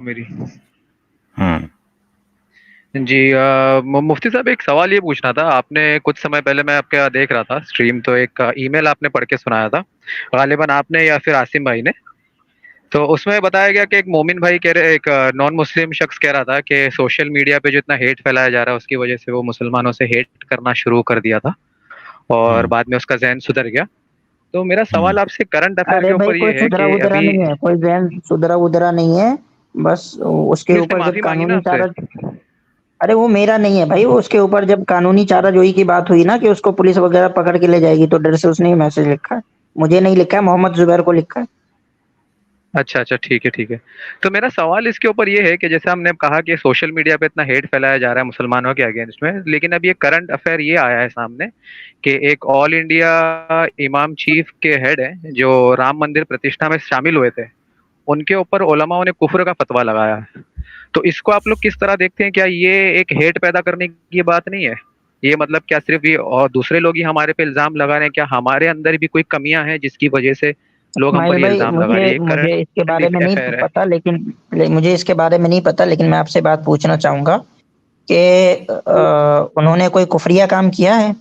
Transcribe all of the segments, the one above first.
میری ہاں جی مفتی صاحب ایک سوال یہ پوچھنا تھا. آپ نے کچھ سمے پہلے میں آپ کا دیکھ رہا تھا اسٹریم, تو ایک ای میل آپ نے پڑھ کے سنایا تھا, غالباً آپ نے یا پھر عاصم بھائی نے. تو اس میں بتایا گیا کہ ایک مومن بھائی کہہ رہے, ایک نان مسلم شخص کہہ رہا تھا کہ سوشل میڈیا پہ جو اتنا ہیٹ پھیلایا جا رہا ہے اس کی وجہ سے وہ مسلمانوں سے ہیٹ کرنا شروع کر دیا تھا, اور بعد میں اس کا ذہن سدھر گیا. تو میرا سوال آپ سے کرنٹ افیئر کے ارے بھائی اوپر کوئی یہ ہے سدھرا کہ ودھرا ابھی نہیں ہے, کوئی ذہن سدھرا ودھرا نہیں ہے, بس اس کے اس نے اوپر جب معافی مانگی نا قانونی آپ سے. چارہ, ارے وہ میرا نہیں ہے بھائی, وہ اس کے اوپر جب قانونی چارہ جوئی کی بات ہوئی نا کہ اس کو پولیس وغیرہ پکڑ کے لے جائے گی, تو ڈر سے اس نے میسج لکھا ہے, مجھے نہیں لکھا ہے, محمد زبیر کو لکھا ہے. اچھا اچھا ٹھیک ہے ٹھیک ہے. تو میرا سوال اس کے اوپر یہ ہے کہ جیسے ہم نے کہا کہ سوشل میڈیا پہ اتنا ہیٹ پھیلایا جا رہا ہے مسلمانوں کے اگینسٹ میں, لیکن اب یہ کرنٹ افیئر یہ آیا ہے سامنے کہ ایک آل انڈیا امام چیف کے ہیڈ ہیں جو رام مندر پرتشٹھا میں شامل ہوئے تھے, ان کے اوپر علماء نے کفر کا فتویٰ لگایا ہے. تو اس کو آپ لوگ کس طرح دیکھتے ہیں؟ کیا یہ ایک ہیٹ پیدا کرنے کی بات نہیں ہے؟ یہ مطلب کیا صرف یہ اور دوسرے لوگ ہی ہمارے پہ الزام لگا رہے ہیں؟ کیا ہمارے اندر بھی کوئی کمیاں ہیں جس کی وجہ سے لوگ ہم پر اسماعیل یہ بھائی, الزام لگا رہے ہیں؟ مجھے یہ مجھے اس کے کرنٹ بارے میں نہیں افیئر ہے. پتا, مجھے اس کے بارے میں نہیں پتا, لیکن میں آپ سے بات پوچھنا چاہوں گا کہ انہوں نے کوئی کفریہ کام کیا ہے؟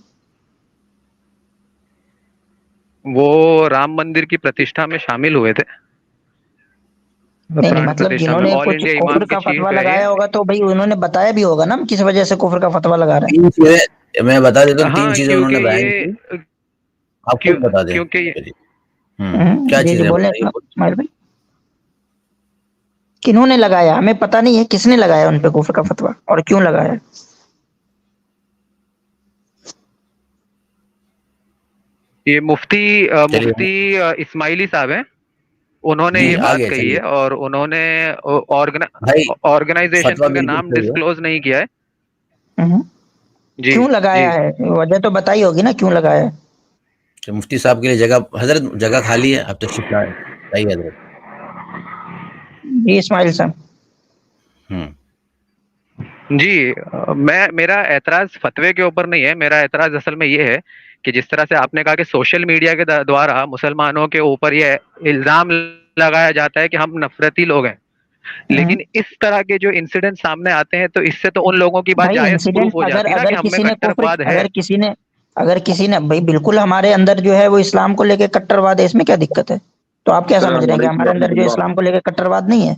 وہ رام مندر کی پرتشٹھا میں شامل ہوئے تھے, نہیں پران مطلب پرتشٹھا جنہوں میں. نے آل کچھ انڈیا کفر امام کے کا فتویٰ چیف ہے لگایا یہ. ہوگا تو بھائی انہوں نے بتایا بھی ہوگا نا کس وجہ سے کفر کا فتویٰ لگا رہے ہیں. 3 چیزیں میں بتا دیتا ہوں, 3 ہاں چیزیں انہوں کیونکہ نے بیان یہ کی, آپ خود بتا دیں. کیونکہ کیا جی جی چیزیں بولیں بتائیے. اسماعیل بھائی, کنہوں نے لگایا ہمیں پتہ نہیں ہے, کس نے لگایا ان پہ کفر کا فتویٰ اور کیوں لگایا؟ یہ مفتی چلیے اسماعیلی صاحب ہیں, انہوں نے جی یہ بات آگے کہی چلیے ہے, اور انہوں نے بھائی, فتویٰ آرگنائزیشن کا بالکل نام صحیح ہے ڈسکلوز نہیں کیا ہے. جی کیوں جی. لگایا ہے, وجہ تو بتائی ہوگی نا کیوں لگایا ہے. کہ مفتی صاحب کے لیے جگہ, حضرت جگہ خالی ہے, اب تشریف لائے. صحیح حضرت. جی اسماعیل صاحب. جی میرا اعتراض فتوے کے اوپر نہیں ہے, میرا اعتراض اصل میں یہ ہے کہ جس طرح سے آپ نے کہا کہ سوشل میڈیا کے دوارا مسلمانوں کے اوپر یہ الزام لگایا جاتا ہے کہ ہم نفرتی لوگ ہیں, لیکن اس طرح کے جو انسیڈنٹ سامنے آتے ہیں تو اس سے تو ان لوگوں کی بات بھائی جائز انسیڈنٹ پروف ہو جاتی ہے نا کہ ہم میں کٹر واد ہے. اگر کسی نے بھائی بالکل ہمارے اندر جو ہے وہ اسلام کو لے کے کٹر واد ہے, اس میں کیا دقت ہے؟ تو آپ کیا سمجھ السلام رہے ہیں کہ علیکم ہمارے اندر ورحمۃ جو اللہ. اسلام کو لے کے کٹر واد نہیں ہے؟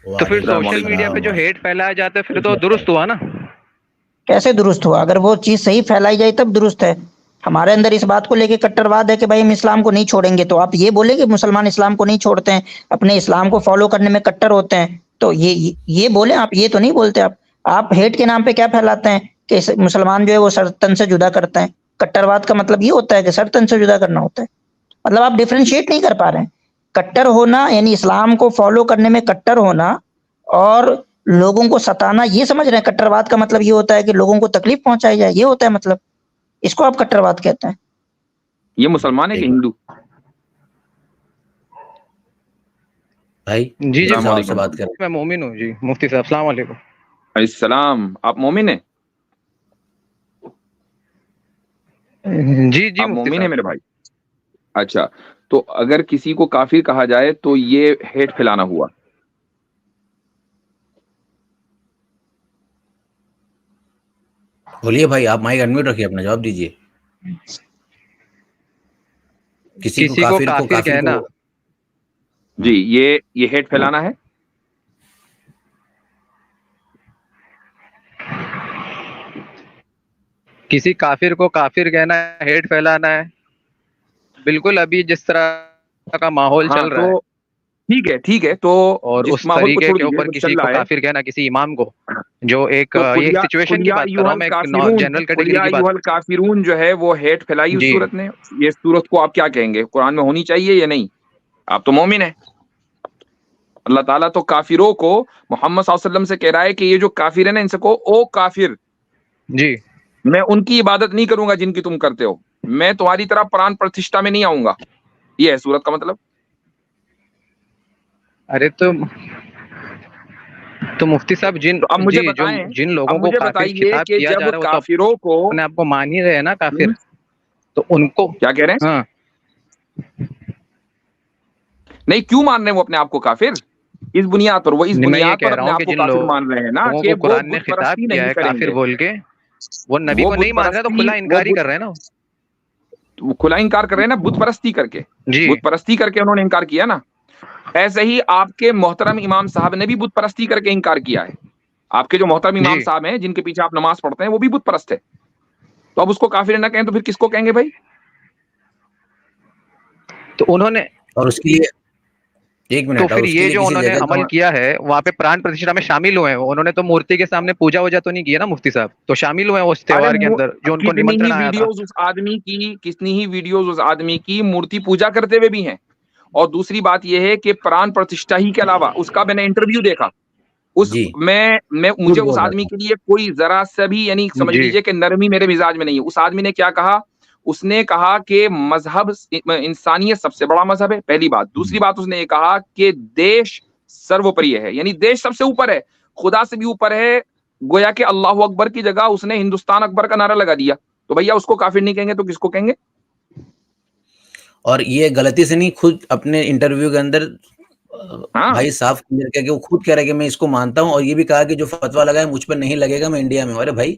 تو پھر وعلیکم السلام سوشل علیکم. میڈیا پہ جو السلام. ہیٹ پھیلایا جاتا ہے پھر تو درست ہوا نا. کیسے درست ہوا؟ اگر وہ چیز صحیح پھیلائی جائے تب درست ہے. ہمارے اندر اس بات کو لے کے کٹر واد ہے کہ بھائی ہم اسلام کو نہیں چھوڑیں گے, تو آپ یہ بولیں کہ مسلمان اسلام کو نہیں چھوڑتے ہیں, اپنے اسلام کو فالو کرنے میں کٹر ہوتے ہیں, تو یہ بولیں آپ, یہ تو نہیں بولتے آپ ہیٹ کے نام پہ کیا پھیلاتے ہیں کہ مسلمان جو ہے وہ سر تن سے جدا کرتے ہیں. کٹر واد کا مطلب یہ ہوتا ہے کہ سر تن سے جدا کرنا ہوتا ہے. مطلب آپ ڈیفرینشیٹ نہیں کر پا رہے ہیں. کٹر ہونا یعنی اسلام کو فالو کرنے میں کٹر ہونا, اور لوگوں کو ستانا یہ سمجھ رہے ہیں کٹر واد کا مطلب یہ ہوتا ہے کہ لوگوں کو تکلیف پہنچائی جائے, یہ ہوتا ہے مطلب. اس کو آپ کٹر واد کہتے ہیں. یہ مسلمان ہے کہ ہندو؟ بھائی جی جی مفتی السلام صاحب سے علیکم. بات کریں. میں مومن ہوں. جی مفتی صاحب السلام علیکم. السلام. آپ مومن ہیں؟ جی جی آپ مفتی مومن ہیں صاحب. میرے بھائی؟ اچھا, تو اگر کسی کو کافر کہا جائے تو یہ ہیٹ پھیلانا ہوا. بولیے بھائی, آپ مائک انمیوٹ رکھیے, اپنا جواب دیجیے. کسی کو کافر کو جی یہ ہیٹ پھیلانا ہے. کسی کافر کو کافر کہنا ہے, ہیٹ پھیلانا ہے؟ بالکل. ابھی جس طرح کا ماحول ہاں چل رہا تو ہے, ٹھیک ہے, تو اور جس اس ماحول کو طریقے چھوڑ کے دیجیے اوپر جو کسی چل کو رہا ہے, کافر کہنا, کسی امام کو, جو ایک تو یہ ایک سچویشن کی بات کر رہا ہوں میں, ایک جنرل کیٹیگری کی بات. کافرون جو ہے وہ ہیٹ پھیلائی اس جی صورت نے. یہ صورت کو آپ کیا کہیں گے, قرآن میں ہونی چاہیے یا نہیں؟ آپ تو مومن ہیں. اللہ تعالیٰ تو کافروں کو محمد صلی اللہ علیہ وسلم سے کہہ رہا ہے کہ یہ جو کافر ہے نا, ان سے کو او کافر, جی میں ان کی عبادت نہیں کروں گا جن کی تم کرتے ہو, میں تمہاری طرح پران پرتشٹھا میں نہیں آؤں گا. یہ ہے صورت کا مطلب. ارے تو مفتی صاحب تو اب مجھے جن لوگوں کو کافر بتائیے خطاب کہ کیا جا جب رہا ہے وہ تو کافروں کو اپنے آپ کو مان ہی رہے ہیں نا کافر, تو ان کو کیا کہہ رہے ہیں, ہاں نہیں کیوں مان رہے ہیں وہ اپنے آپ کو کافر؟ اس بنیاد پر، وہ اس میں یہ بنیاد کہہ پر رہا اپنے ہوں آپ کہ کو جن کافر مان رہے ہیں نا لوگوں کہ کو وہ قرآن نے بت خطاب پرستی کیا نہیں ہے کریں کافر گے، بول کے، وہ نبی وہ کو بت نہیں مان رہے تو پرستی، کھلا انکار ہی کر رہے ہیں نا. وہ کھلا انکار کر رہے ہیں نا بت پرستی کر کے، جی بت پرستی کر کے انہوں نے انکار کیا نا. ایسے ہی آپ کے محترم امام صاحب نے بھی بت پرستی کر کے انکار کیا ہے. آپ کے جو محترم امام جی. صاحب ہیں جن کے پیچھے آپ نماز پڑھتے ہیں وہ بھی بت پرست ہے. تو اب اس کو کافر نہ کہیں تو پھر کس کو کہیں گے بھائی؟ تو انہوں نے اور اس کے لیے ایک تو منٹ، اور پھر اس کے یہ لیے جو کسی انہوں نے جگہ عمل کیا ہے وہاں پہ پران پرتشٹھا میں شامل ہوئے ہیں، انہوں نے تو مورتی کے سامنے پوجا ووجا تو نہیں کیا نا مفتی صاحب، تو شامل ہوئے ہیں اس ارے تہوار کے اندر جو ان کو کتنی ہی نمنترن آیا تھا. ویڈیوز اس آدمی کی، کتنی ہی ویڈیوز اس آدمی کی مورتی پوجا کرتے ہوئے بھی ہیں. اور دوسری بات یہ ہے کہ پران پرتشٹھا ہی کے علاوہ اس کا میں نے انٹرویو دیکھا، اس جی میں مجھے جھوٹ اس بول رہا آدمی تھا. کے لیے کوئی ذرا سا بھی، یعنی سمجھ جی لیجئے کہ نرمی میرے مزاج میں نہیں ہے. اس آدمی نے کیا کہا؟ اس نے کہا کہ مذہب، انسانیت سب سے بڑا مذہب ہے، پہلی بات. دوسری بات اس نے یہ کہا کہ دیش سروپری ہے، یعنی دیش سب سے اوپر ہے، خدا سے بھی اوپر ہے. گویا کہ اللہ اکبر کی جگہ اس نے ہندوستان اکبر کا نعرہ لگا دیا. تو بھیا اس کو کافر نہیں کہیں گے تو کس کو کہیں گے؟ اور یہ غلطی سے نہیں، خود اپنے انٹرویو کے اندر ہاں بھائی صاف کلیئر کیا کہ وہ خود کہہ رہے کہ میں اس کو مانتا ہوں، اور یہ بھی کہا کہ جو فتویٰ لگا ہے مجھ پر نہیں لگے گا، میں انڈیا میں ہوں. ارے بھائی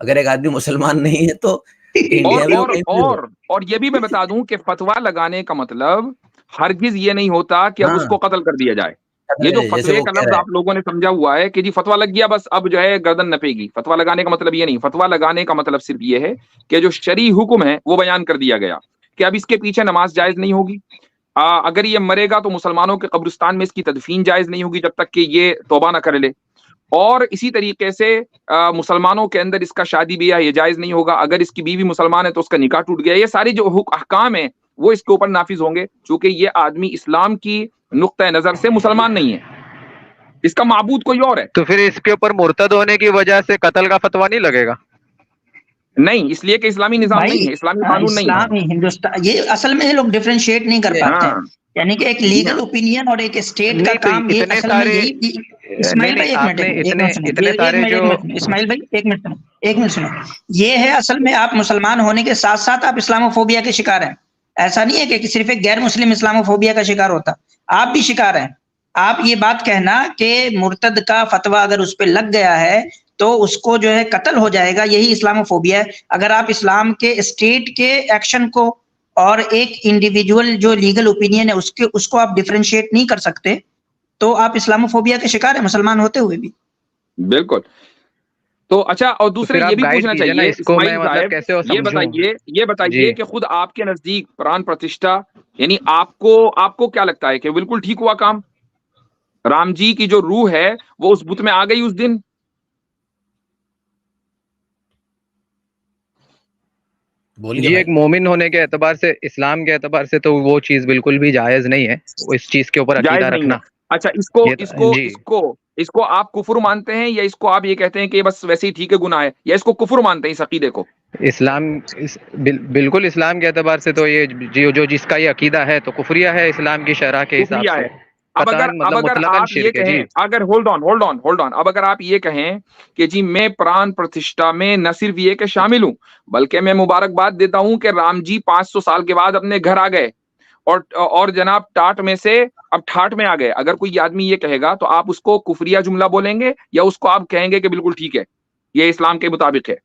اگر ایک آدمی مسلمان نہیں ہے تو اور انڈیا میں ہو اور کہیں بھی ہو. اور اور یہ بھی میں بتا دوں کہ فتویٰ لگانے کا مطلب ہرگز یہ نہیں ہوتا کہ اب اس ہاں کو قتل کر دیا جائے. یہ جو جیسے فتوے وہ کا کہہ لفظ رہا آپ لوگوں نے سمجھا ہوا ہے کہ جی فتویٰ لگ گیا بس اب جو ہے گردن نپے گی، فتویٰ لگانے کا مطلب یہ نہیں. فتویٰ لگانے کا مطلب صرف یہ ہے کہ جو شرعی حکم ہے وہ بیان کر دیا گیا کہ اب اس کے پیچھے نماز جائز نہیں ہوگی. اگر یہ مرے گا تو مسلمانوں کے قبرستان میں اس کی تدفین جائز نہیں ہوگی جب تک کہ یہ توبہ نہ کر لے. اور اسی طریقے سے مسلمانوں کے اندر اس کا شادی بیاہ یہ جائز نہیں ہوگا. اگر اس کی بیوی مسلمان ہے تو اس کا نکاح ٹوٹ گیا. یہ ساری جو احکام ہیں وہ اس کے اوپر نافذ ہوں گے، چونکہ یہ آدمی اسلام کی نقطۂ نظر سے مسلمان نہیں ہے، اس کا معبود کوئی اور ہے. تو پھر اس کے اوپر مرتد ہونے کی وجہ سے قتل کا فتویٰ نہیں لگے گا؟ نہیں، اس لیے کہ اسلامی نظام بھائی نہیں ہے، اسلامی قانون نہیں ہے. اسلام ہی ہندوستان، یہ اصل میں یہ لوگ ڈیفرینشیٹ نہیں کر پاتے ہیں. ہاں یعنی کہ ایک جی ہاں لیگل اوپینین اور ایک اسٹیٹ کا نہیں تو کام، یہ اتنے اصل میں سارے یہی. نہیں اسماعیل نہیں بھائی ایک آپ منٹ نے ایک منٹ سنیں، اتنے ایک سارے منٹ جو ایک منٹ اسماعیل بھائی ایک منٹ سنیں، ایک منٹ سنیں. یہ ہے اصل میں آپ مسلمان ہونے کے ساتھ ساتھ آپ اسلاموفوبیا کے شکار ہیں. ایسا نہیں ہے کہ صرف ایک غیر مسلم اسلاموفوبیا کا شکار ہوتا، آپ بھی شکار ہیں. آپ یہ بات کہنا کہ مرتد کا فتویٰ اگر اس پہ لگ گیا ہے تو اس کو جو ہے قتل ہو جائے گا، یہی اسلاموفوبیا ہے. اگر آپ اسلام کے اسٹیٹ کے ایکشن کو اور ایک انڈیویجول جو لیگل اوپینین ہے اس کو آپ ڈیفرینشیٹ نہیں کر سکتے تو آپ اسلاموفوبیا کے شکار ہیں مسلمان ہوتے ہوئے بھی. بالکل. تو اچھا، اور تو دوسرے پھر یہ آپ بھی گائیڈ پوچھنا کیجیے نا چاہیے اس کو، میں اسماعیل مطلب صاحب، کیسے وہ یہ سمجھوں. جی بتائیے کہ خود آپ کے نزدیک پران پرتشٹھا، یعنی آپ کو کیا لگتا ہے کہ بالکل ٹھیک ہوا کام؟ رام جی کی جو روح ہے وہ اس بت میں آ گئی اس دن؟ بولیے جی بھائی. ایک مومن ہونے کے اعتبار سے، اسلام کے اعتبار سے تو وہ چیز بالکل بھی جائز نہیں ہے، اس چیز کے اوپر جائز عقیدہ نہیں ہے. رکھنا. اچھا، اس کو یہ اس کو جی اس کو اس کو آپ کفر مانتے ہیں، یا اس کو آپ یہ کہتے ہیں کہ بس ویسے ہی ٹھیک ہے گناہ ہے، یا اس کو کفر مانتے ہیں اس عقیدے کو؟ بالکل اسلام کے اعتبار سے تو یہ جو جس کا یہ عقیدہ ہے تو کفریہ ہے اسلام کی شرح کے حساب کفریہ سے، ہے. قطعاً اب مطلب اگر مطلقاً آپ یہ شرک ہے. کہیں، جی اگر ہولڈ آن، اب اگر آپ یہ کہیں کہ جی میں پران پرتشٹھا میں نہ صرف یہ کہ شامل ہوں بلکہ میں مبارکباد دیتا ہوں کہ رام جی 500 سال کے بعد اپنے گھر آ گئے اور جناب ٹاٹ میں سے اب ٹھاٹ میں آ گئے، اگر کوئی آدمی یہ کہے گا تو آپ اس کو کفریہ جملہ بولیں گے، یا اس کو آپ کہیں گے کہ بالکل ٹھیک ہے، یہ اسلام کے مطابق ہے؟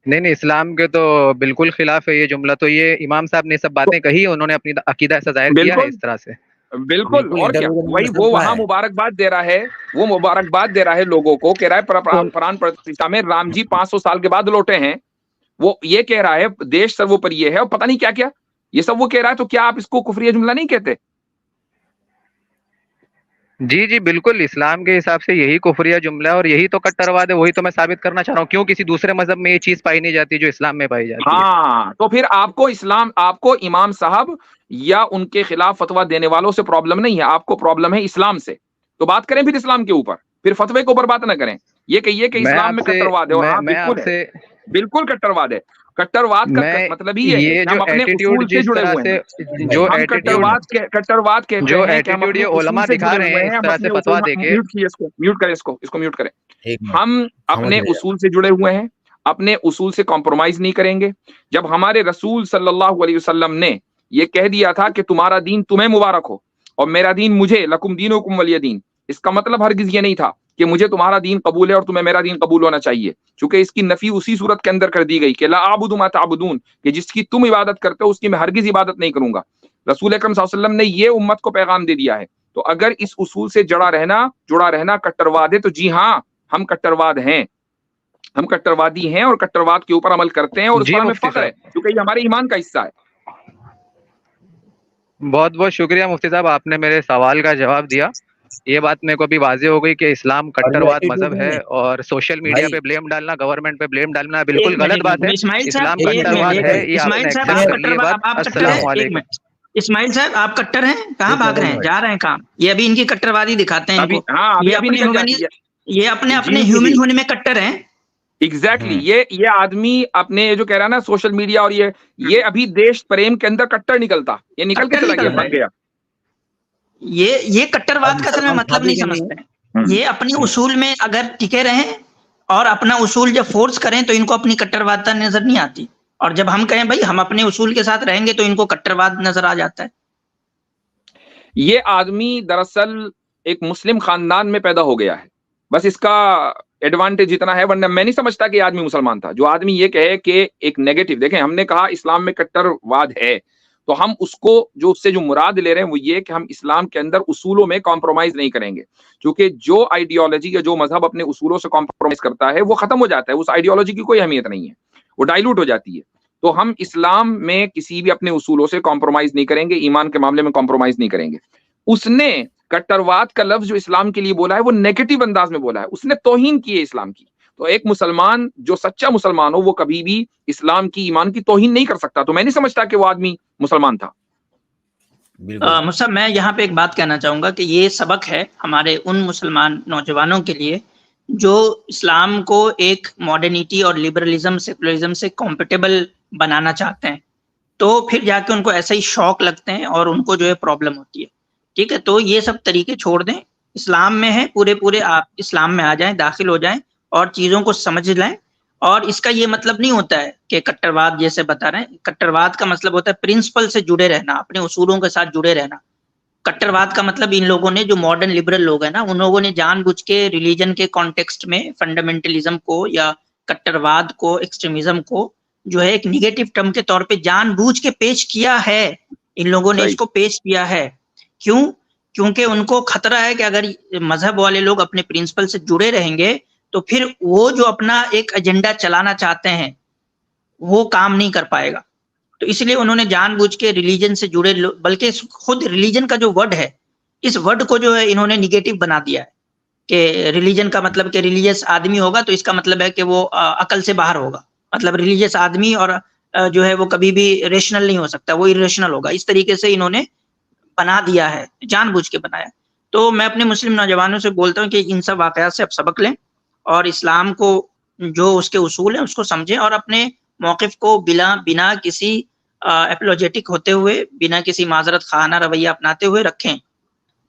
نہیں اسلام کے تو بالکل خلاف ہے یہ جملہ. تو یہ امام صاحب نے سب تو باتیں کہی، انہوں نے اپنی عقیدہ ایسا ظاہر کیا ہے بالکل اس طرح سے. بالکل. بالکل اور کیا، انٹرویو کے وہی اندر وہ سب کہا وہاں ہے. مبارکباد دے رہا ہے، وہ مبارکباد دے رہا ہے لوگوں کو، کہہ رہا ہے ان- پران پرتشٹھا میں رام جی 500 سال کے بعد لوٹے ہیں. وہ یہ کہہ رہا ہے دیش سروپری یہ ہے، اور پتہ نہیں کیا کیا یہ سب وہ کہہ رہا ہے. تو کیا آپ اس کو کفریہ جملہ نہیں کہتے؟ جی بالکل اسلام کے حساب سے یہی کفریہ جملہ ہے، اور یہی تو کٹرواد ہے. وہی تو میں ثابت کرنا چاہ رہا ہوں. کیوں کسی دوسرے مذہب میں یہ چیز پائی نہیں جاتی جو اسلام میں پائی جاتی ہے؟ ہاں، تو پھر آپ کو امام صاحب یا ان کے خلاف فتویٰ دینے والوں سے پرابلم نہیں ہے، آپ کو پرابلم ہے اسلام سے. تو بات کریں پھر اسلام کے اوپر، پھر فتوے کے اوپر بات نہ کریں. یہ کہیے کہ میں اسلام آپ میں سے کٹرواد ہے، اور ہاں میں آپ بالکل ہے، سے بالکل کٹرواد ہے. کٹرواد کا میں مطلب ہی یہ ہے یہ کہ جو ہم اپنے ایٹیٹیوڈ اصول سے جس جڑے طرح ہوئے سے، ہیں. بھائی جو ہم ایک ایٹیٹیوڈ منٹ. کٹرواد کہتے جو ہیں کہ ہم ایٹیٹیوڈ اپنے یہ اصول علماء سے دکھا جڑے رہے ہوئے ہیں ہیں. اس ہم طرح سے اپنے فتویٰ اصول، دے کے. میوٹ کیے اس کو، میوٹ کریں اس کو میوٹ کریں. ایک منٹ ہم اپنے خاموش رہے. اصول سے جڑے ہوئے ہیں، اپنے اصول سے کمپرومائز نہیں کریں گے. جب ہمارے رسول صلی اللہ علیہ وسلم نے یہ کہہ دیا تھا کہ تمہارا دین تمہیں مبارک ہو اور میرا دین مجھے، لکم دینکم ولی دین. اس کا مطلب ہرگز یہ نہیں تھا کہ مجھے تمہارا دین قبول ہے اور تمہیں میرا دین قبول ہونا چاہیے، چونکہ اس کی نفی اسی صورت کے اندر کر دی گئی کہ لا اعبد ما تعبدون، کہ جس کی تم عبادت کرتے ہو اس کی میں ہرگز عبادت نہیں کروں گا. رسول اکرم صلی اللہ علیہ وسلم نے یہ امت کو پیغام دے دیا ہے. تو اگر اس اصول سے جڑا رہنا کٹرواد ہے تو جی ہاں ہم کٹرواد ہیں، ہم کٹروادی ہیں اور کٹرواد کے اوپر عمل کرتے ہیں اور اس پر ہمیں فخر ہے کیونکہ یہ ہمارے ایمان کا حصہ ہے. بہت بہت شکریہ مفتی صاحب، آپ نے میرے سوال کا جواب دیا. یہ بات میرے کو بھی واضح ہو گئی کہ اسلام کٹرواد مذہب ہے اور سوشل میڈیا پہ بلیم ڈالنا، گورنمنٹ پہ بلیم ڈالنا بالکل غلط بات ہے. اسلام کٹرواد ہے، یہ آپ نے ایکسپٹ کر لی بات. السلام علیکم. اسماعیل صاحب آپ کٹر ہیں؟ کہاں بھاگ رہے ہیں؟ جا رہے ہیں کہاں؟ یہ ابھی ان کی کٹروادی دکھاتے ہیں. یہ اپنے ہیومن ہونے میں کٹر ہیں. ایگزیکٹلی یہ آدمی اپنے جو کہہ رہا ہے نا سوشل میڈیا اور یہ ابھی دیش پریم کے اندر کٹر نکلتا، یہ نکل کے چلا گیا. یہ کٹرواد کا اصل میں مطلب نہیں سمجھتے ہیں. یہ اپنی اصول میں اگر ٹکے رہیں اور اپنا اصول جب فورس کریں تو ان کو اپنی کٹروادتا نظر نہیں آتی، اور جب ہم کہیں بھائی ہم اپنے اصول کے ساتھ رہیں گے تو ان کو کٹرواد نظر آ جاتا ہے. یہ آدمی دراصل ایک مسلم خاندان میں پیدا ہو گیا ہے، بس اس کا ایڈوانٹیج اتنا ہے، ورنہ میں نہیں سمجھتا کہ یہ آدمی مسلمان تھا. جو آدمی یہ کہے کہ ایک نیگیٹو، دیکھیں ہم نے کہا اسلام میں کٹرواد ہے تو ہم اس کو جو اس سے جو مراد لے رہے ہیں وہ یہ کہ ہم اسلام کے اندر اصولوں میں کمپرومائز نہیں کریں گے، کیونکہ جو آئیڈیالوجی یا جو مذہب اپنے اصولوں سے کمپرومائز کرتا ہے وہ ختم ہو جاتا ہے، اس آئیڈیالوجی کی کوئی اہمیت نہیں ہے، وہ ڈائلوٹ ہو جاتی ہے. تو ہم اسلام میں کسی بھی اپنے اصولوں سے کمپرومائز نہیں کریں گے، ایمان کے معاملے میں کمپرومائز نہیں کریں گے. اس نے کٹرواد کا لفظ جو اسلام کے لیے بولا ہے وہ نیگیٹو انداز میں بولا ہے، اس نے توہین کی ہے اسلام کی. تو ایک مسلمان جو سچا مسلمان ہو وہ کبھی بھی اسلام کی، ایمان کی توہین نہیں کر سکتا. تو میں نہیں سمجھتا کہ وہ آدمی مسلمان تھا. مصعب میں یہاں پہ ایک بات کہنا چاہوں گا کہ یہ سبق ہے ہمارے ان مسلمان نوجوانوں کے لیے جو اسلام کو ایک ماڈرنٹی اور لبرلزم سیکولرزم سے کمپیٹیبل بنانا چاہتے ہیں، تو پھر جا کے ان کو ایسا ہی شوق لگتے ہیں اور ان کو جو ہے پرابلم ہوتی ہے. ٹھیک ہے، تو یہ سب طریقے چھوڑ دیں، اسلام میں ہے پورے آپ اسلام میں آ جائیں، داخل ہو جائیں اور چیزوں کو سمجھ لیں. اور اس کا یہ مطلب نہیں ہوتا ہے کہ کٹرواد جیسے بتا رہے ہیں، کٹرواد کا مطلب ہوتا ہے پرنسپل سے جڑے رہنا، اپنے اصولوں کے ساتھ جڑے رہنا. کٹرواد کا مطلب ان لوگوں نے جو ماڈرن لبرل لوگ ہیں نا، ان لوگوں نے جان بوجھ کے ریلیجن کے کانٹیکسٹ میں فنڈامنٹلزم کو یا کٹرواد کو، ایکسٹریمزم کو جو ہے ایک نیگیٹو ٹرم کے طور پہ جان بوجھ کے پیش کیا ہے. ان لوگوں نے اس کو پیش کیا ہے. کیوں؟ کیونکہ ان کو خطرہ ہے کہ اگر مذہب والے لوگ اپنے پرنسپل سے جڑے رہیں گے تو پھر وہ جو اپنا ایک ایجنڈا چلانا چاہتے ہیں وہ کام نہیں کر پائے گا. تو اس لیے انہوں نے جان بوجھ کے ریلیجن سے جڑے، بلکہ خود ریلیجن کا جو ورڈ ہے اس ورڈ کو جو ہے انہوں نے نیگیٹو بنا دیا ہے کہ ریلیجن کا مطلب کہ ریلیجس آدمی ہوگا تو اس کا مطلب ہے کہ وہ عقل سے باہر ہوگا. مطلب ریلیجس آدمی اور جو ہے وہ کبھی بھی ریشنل نہیں ہو سکتا، وہ ارریشنل ہوگا. اس طریقے سے انہوں نے بنا دیا ہے، جان بوجھ کے بنایا. تو میں اپنے مسلم نوجوانوں سے بولتا ہوں کہ ان سب واقعات سے اب سبق لیں اور اسلام کو جو اس کے اصول ہیں اس کو سمجھیں اور اپنے موقف کو بنا کسی اپولوجیٹک ہوتے ہوئے، بنا کسی معذرت خانہ رویہ اپناتے ہوئے رکھیں.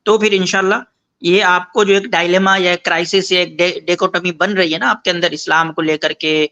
تو پھر انشاءاللہ یہ آپ کو جو ایک ڈائلیما یا ایک کرائسس یا ایک ڈیکوٹمی بن رہی ہے نا آپ کے اندر اسلام کو لے کر کے